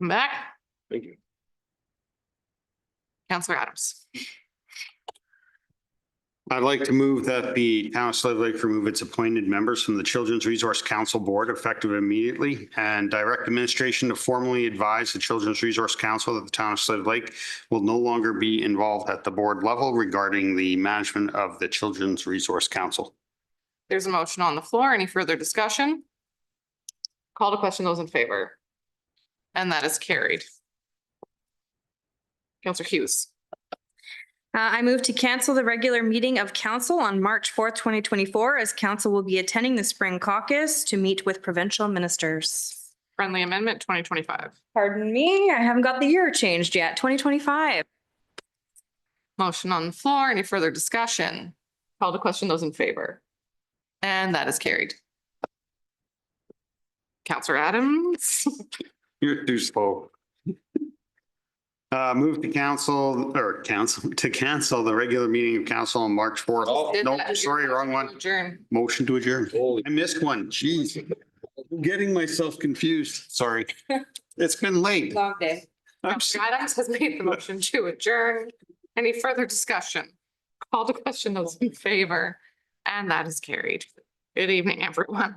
Welcome back. Thank you. Counselor Adams. I'd like to move that the town of Slave Lake remove its appointed members from the Children's Resource Council Board effective immediately and direct administration to formally advise the Children's Resource Council that the town of Slave Lake will no longer be involved at the board level regarding the management of the Children's Resource Council. There's a motion on the floor. Any further discussion? Call to question those in favor. And that is carried. Counselor Hughes. I move to cancel the regular meeting of council on March 4th, 2024, as council will be attending the spring caucus to meet with provincial ministers. Friendly amendment 2025. Pardon me, I haven't got the year changed yet, 2025. Motion on the floor. Any further discussion? Call to question those in favor. And that is carried. Counselor Adams. You're too slow. Move to cancel the regular meeting of council on March 4th. Oh, Did no, that. sorry, wrong one. Adjourn. Motion to adjourn. I missed one. Jeez. I'm getting myself confused. Sorry. It's been late. Long day. I'm Counselor Adams has made the motion to adjourn. Any further discussion? Call to question those in favor. And that is carried. Good evening, everyone.